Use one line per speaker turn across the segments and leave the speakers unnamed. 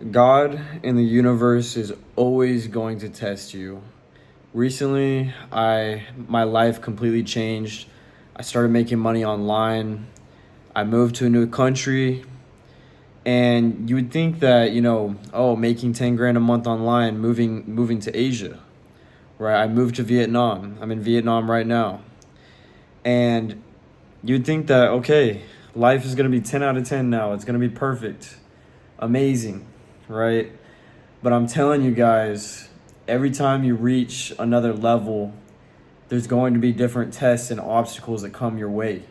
God in the universe is always going to test you. Recently, my life completely changed. I started making money online. I moved to a new country, and you would think that, making 10 grand a month online, moving to Asia, right? I moved to Vietnam. I'm in Vietnam right now. And you'd think that, okay, life is going to be 10 out of 10 now. It's going to be perfect. Amazing, right? But I'm telling you guys, every time you reach another level, there's going to be different tests and obstacles that come your way.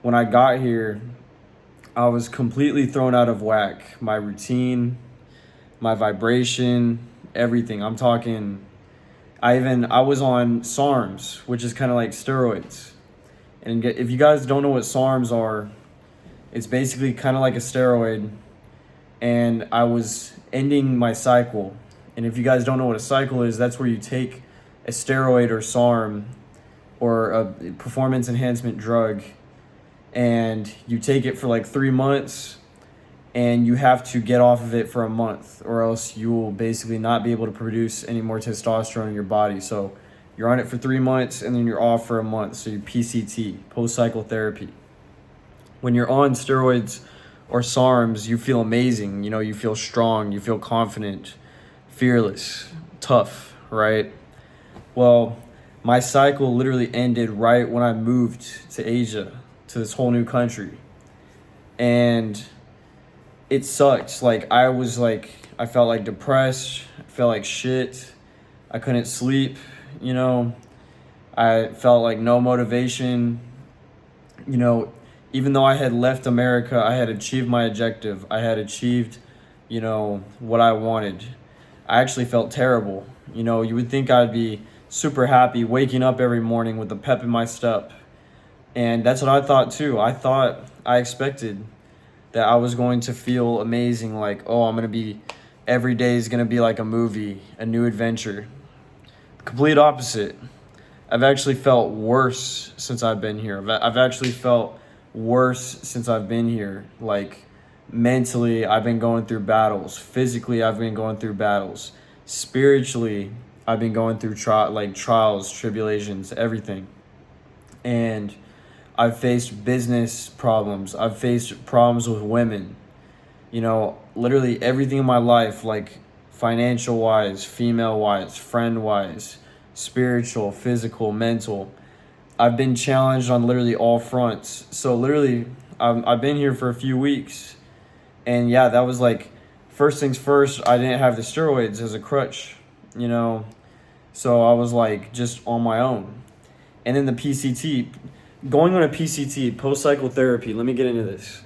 When I got here, I was completely thrown out of whack. My routine, my vibration, everything. I'm talking, I was on SARMs, which is kind of like steroids. And if you guys don't know what SARMs are, it's basically kind of like a steroid. And I was ending my cycle. And if you guys don't know what a cycle is, that's where you take a steroid or SARM or a performance enhancement drug, and you take it for like 3 months, and you have to get off of it for a month, or else you will basically not be able to produce any more testosterone in your body. So you're on it for 3 months, and then you're off for a month. So you PCT, post-cycle therapy. When you're on steroids or SARMs, you feel amazing. You feel strong, you feel confident, fearless, tough, right? Well, my cycle literally ended right when I moved to Asia, to this whole new country. And it sucked. I felt like depressed, I felt like shit. I couldn't sleep, you know. I felt like no motivation. You know, Even though I had left America, I had achieved my objective. I had achieved, what I wanted. I actually felt terrible. You would think I'd be super happy waking up every morning with a pep in my step. And that's what I thought too. I expected that I was going to feel amazing, like, oh, every day is going to be like a movie, a new adventure. Complete opposite. I've actually felt worse since I've been here. I've actually felt worse since I've been here. Like, mentally, I've been going through battles. Physically, I've been going through battles. Spiritually, I've been going through trials, tribulations, everything. And I've faced business problems. I've faced problems with women. Literally everything in my life, like financial wise, female wise, friend wise, spiritual, physical, mental. I've been challenged on literally all fronts. So literally, I've been here for a few weeks, and yeah, that was like, first things first. I didn't have the steroids as a crutch, so I was like just on my own. And then the PCT, going on a PCT, post cycle therapy. Let me get into this.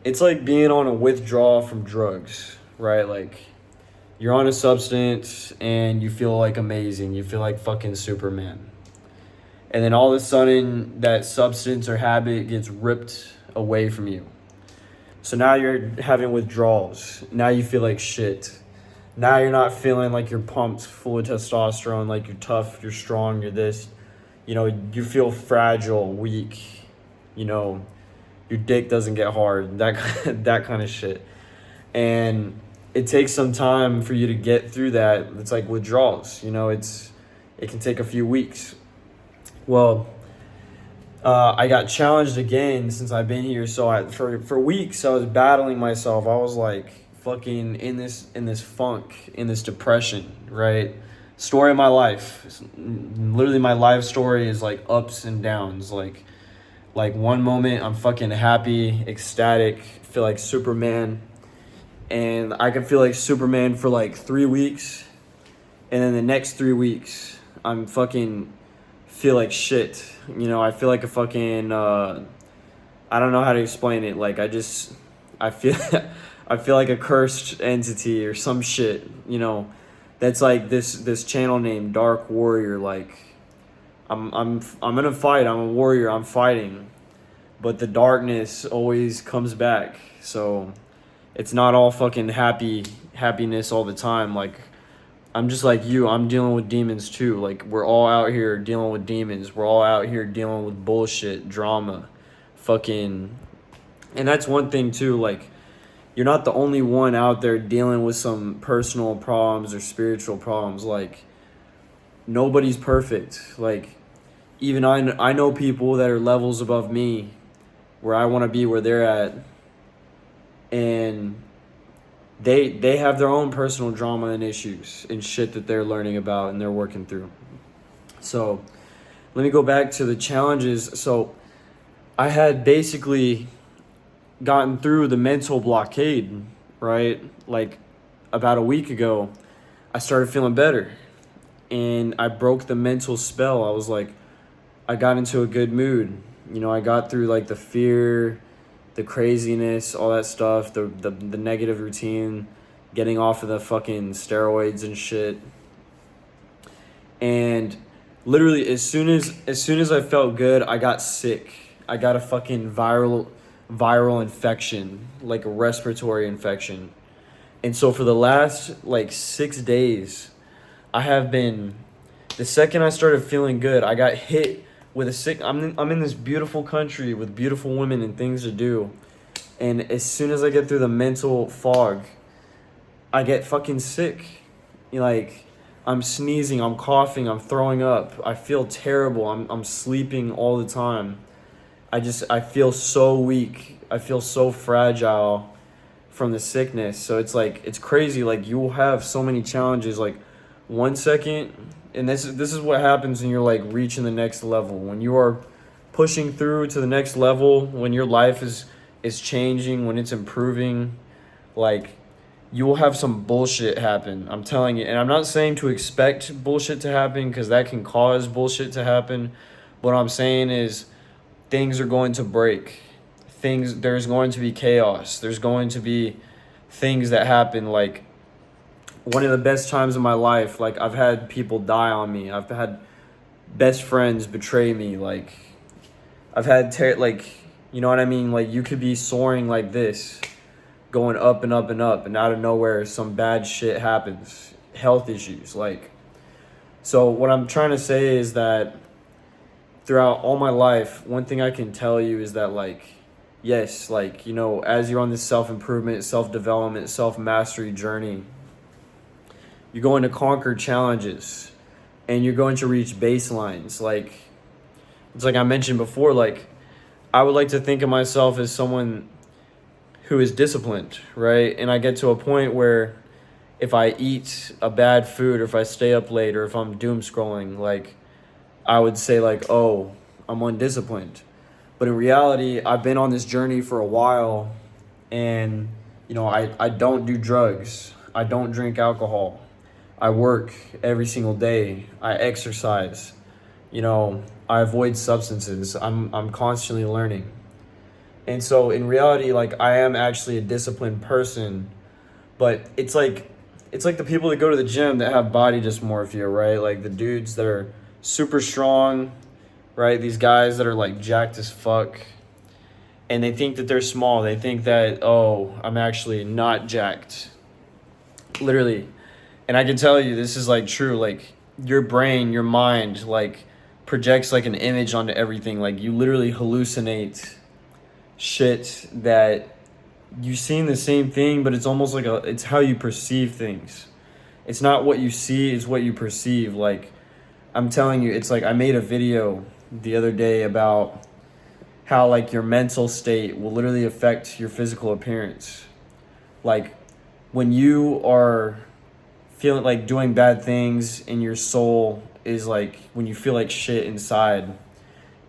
It's like being on a withdrawal from drugs, right? Like, you're on a substance and you feel like amazing. You feel like fucking Superman. And then all of a sudden, that substance or habit gets ripped away from you. So now you're having withdrawals. Now you feel like shit. Now you're not feeling like you're pumped, full of testosterone, like you're tough, you're strong, you're this. You feel fragile, weak. Your dick doesn't get hard, that kind of shit. And it takes some time for you to get through that. It's like withdrawals, it can take a few weeks. Well, I got challenged again since I've been here. So for weeks I was battling myself. I was like fucking in this funk, in this depression, right? Story of my life. Literally, my life story is like ups and downs. Like one moment I'm fucking happy, ecstatic, feel like Superman. And I can feel like Superman for like 3 weeks. And then the next 3 weeks, I'm fucking feel like shit. I feel like a fucking, I don't know how to explain it. Like, I feel, I feel like a cursed entity or some shit, that's like this channel name, Dark Warrior. Like, I'm gonna fight. I'm a warrior. I'm fighting, but the darkness always comes back. So it's not all fucking happiness all the time. Like, I'm just like you. I'm dealing with demons too. Like, we're all out here dealing with demons. We're all out here dealing with bullshit, drama, fucking. And that's one thing too. Like, you're not the only one out there dealing with some personal problems or spiritual problems. Like, nobody's perfect. Like, even I know people that are levels above me where I want to be where they're at, and they have their own personal drama and issues and shit that they're learning about and they're working through. So let me go back to the challenges. So I had basically gotten through the mental blockade, right? Like about a week ago, I started feeling better and I broke the mental spell. I was like, I got into a good mood. You know, I got through like the fear, the craziness, all that stuff, the negative routine, getting off of the fucking steroids and shit. And literally as soon as I felt good, I got sick. I got a fucking viral infection, like a respiratory infection. And so for the last like 6 days, I have been, the second I started feeling good, I got hit with a sick, I'm in this beautiful country with beautiful women and things to do. And as soon as I get through the mental fog, I get fucking sick. Like, I'm sneezing, I'm coughing, I'm throwing up. I feel terrible. I'm sleeping all the time. I feel so weak. I feel so fragile from the sickness. So it's like, it's crazy. Like, you will have so many challenges. Like, 1 second, and this is what happens when you're like reaching the next level. When you are pushing through to the next level, when your life is changing, when it's improving, like, you will have some bullshit happen. I'm telling you. And I'm not saying to expect bullshit to happen, because that can cause bullshit to happen. What I'm saying is things are going to break. There's going to be chaos. There's going to be things that happen. Like, one of the best times of my life, like, I've had people die on me. I've had best friends betray me. Like, I've had like, you know what I mean? Like, you could be soaring like this, going up and up and up, and out of nowhere some bad shit happens. Health issues. Like, so what I'm trying to say is that throughout all my life, one thing I can tell you is that, like, yes, like, you know, as you're on this self-improvement, self-development, self-mastery journey, you're going to conquer challenges and you're going to reach baselines. Like, it's like I mentioned before, like, I would like to think of myself as someone who is disciplined, right? And I get to a point where if I eat a bad food, or if I stay up late, or if I'm doom scrolling, like, I would say like, oh, I'm undisciplined. But in reality, I've been on this journey for a while, and, you know, I don't do drugs. I don't drink alcohol. I work every single day. I exercise. You know, I avoid substances. I'm constantly learning. And so in reality, like, I am actually a disciplined person, but it's like the people that go to the gym that have body dysmorphia, right? Like the dudes that are super strong, right? These guys that are like jacked as fuck, and they think that they're small. They think that, oh, I'm actually not jacked. Literally. And I can tell you this is like true. Like, your brain, your mind, like, projects like an image onto everything. Like, you literally hallucinate shit that you've seen the same thing, but it's almost like it's how you perceive things. It's not what you see, it's what you perceive. Like, I'm telling you, it's like I made a video the other day about how, like, your mental state will literally affect your physical appearance. Like, when you are feeling like doing bad things and your soul is like, when you feel like shit inside,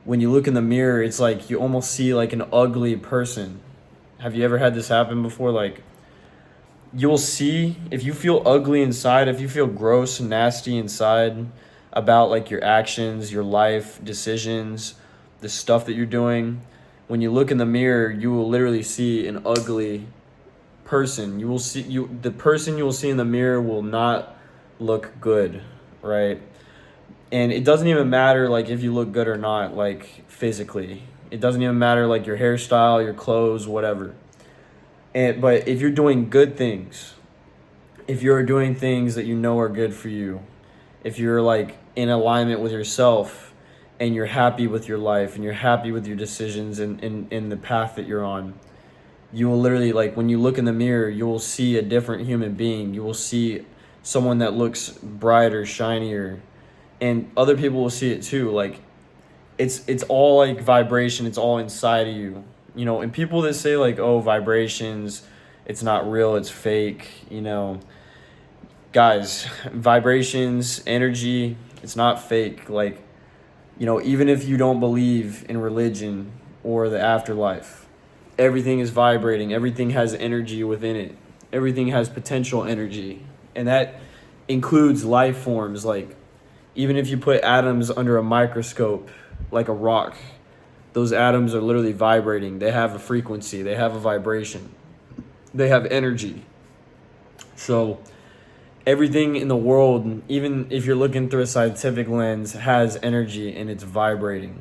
when you look in the mirror, it's like you almost see like an ugly person. Have you ever had this happen before? Like, you'll see, if you feel ugly inside, if you feel gross and nasty inside about like your actions, your life, decisions, the stuff that you're doing, when you look in the mirror, you will literally see an ugly person. The person you will see in the mirror will not look good, right? And it doesn't even matter like if you look good or not, like, physically. It doesn't even matter like your hairstyle, your clothes, whatever. But if you're doing good things, if you're doing things that you know are good for you, if you're like in alignment with yourself, and you're happy with your life, and you're happy with your decisions and in the path that you're on, you will literally, like, when you look in the mirror, you will see a different human being. You will see someone that looks brighter, shinier, and other people will see it too. Like, it's all like vibration. It's all inside of you, you know. And people that say like, oh, vibrations, it's not real, it's fake, you know. Guys, vibrations, energy, it's not fake. Like, you know, even if you don't believe in religion or the afterlife, everything is vibrating. Everything has energy within it. Everything has potential energy. And that includes life forms. Like, even if you put atoms under a microscope, like a rock, those atoms are literally vibrating. They have a frequency, they have a vibration, they have energy. So, everything in the world, even if you're looking through a scientific lens, has energy and it's vibrating.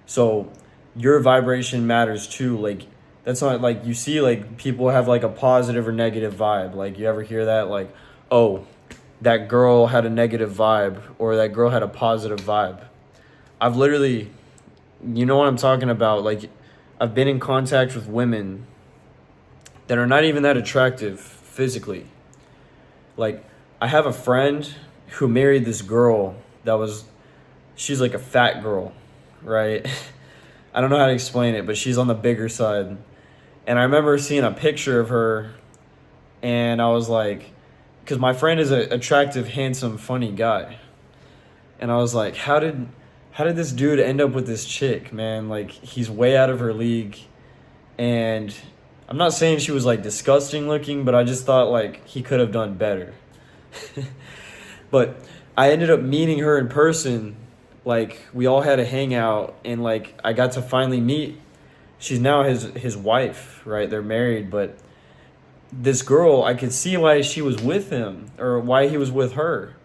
So your vibration matters too. Like, that's not like, you see like people have like a positive or negative vibe. Like, you ever hear that? Like, oh, that girl had a negative vibe or that girl had a positive vibe. I've literally, you know what I'm talking about? Like, I've been in contact with women that are not even that attractive physically. Like, I have a friend who married this girl that was, she's like a fat girl, right? I don't know how to explain it, but she's on the bigger side. And I remember seeing a picture of her, and I was like, because my friend is an attractive, handsome, funny guy. And I was like, how did this dude end up with this chick, man? Like, he's way out of her league. And I'm not saying she was like disgusting looking, but I just thought like he could have done better. But I ended up meeting her in person. Like, we all had a hangout, and like I got to finally meet. She's now his wife, right? They're married, but this girl, I could see why she was with him or why he was with her.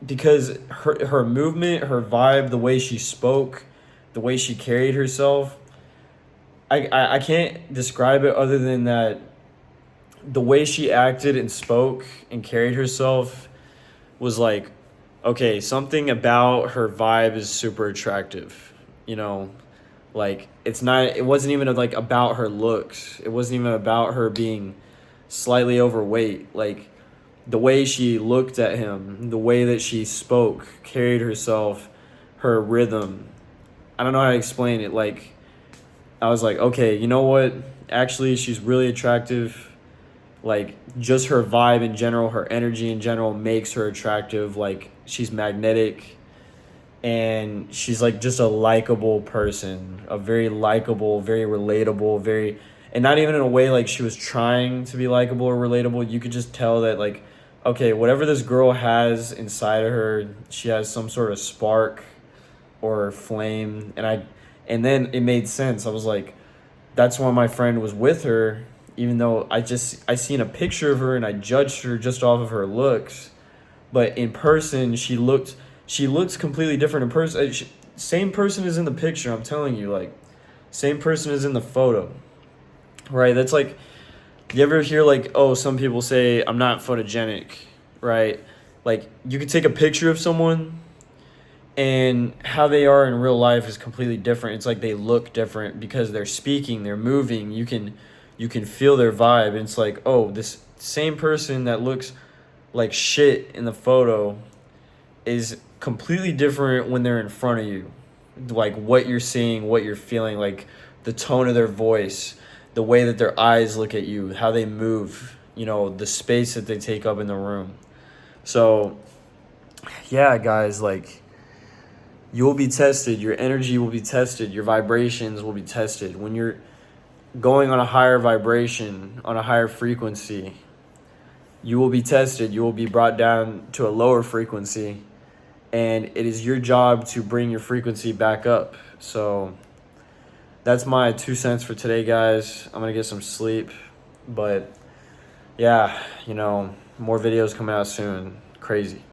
Because her movement, her vibe, the way she spoke, the way she carried herself, I can't describe it other than that the way she acted and spoke and carried herself was like, okay, something about her vibe is super attractive, you know. Like, it wasn't even like about her looks. It wasn't even about her being slightly overweight. Like, the way she looked at him, the way that she spoke, carried herself, her rhythm. I don't know how to explain it. Like, I was like, okay, you know what? Actually, she's really attractive. Like, just her vibe in general, her energy in general makes her attractive. Like, she's magnetic, and she's like just a likable person, a very likable, very relatable, very, and not even in a way like she was trying to be likable or relatable. You could just tell that, like, okay, whatever this girl has inside of her, she has some sort of spark or flame. And then it made sense. I was like, that's why my friend was with her, even though I seen a picture of her and I judged her just off of her looks. But in person, she looks completely different in person. Same person is in the picture, I'm telling you. Like, same person is in the photo, right? That's like, you ever hear like, oh, some people say I'm not photogenic, right? Like, you could take a picture of someone and how they are in real life is completely different. It's like they look different because they're speaking, they're moving. You can feel their vibe. And it's like, oh, this same person that looks like shit in the photo is completely different when they're in front of you. Like, what you're seeing, what you're feeling, like the tone of their voice, the way that their eyes look at you, how they move, you know, the space that they take up in the room. So, yeah, guys, like, you will be tested. Your energy will be tested. Your vibrations will be tested. When you're going on a higher vibration, on a higher frequency, you will be tested. You will be brought down to a lower frequency. And it is your job to bring your frequency back up. So that's my 2 cents for today, guys. I'm going to get some sleep. But yeah, you know, more videos coming out soon. Crazy.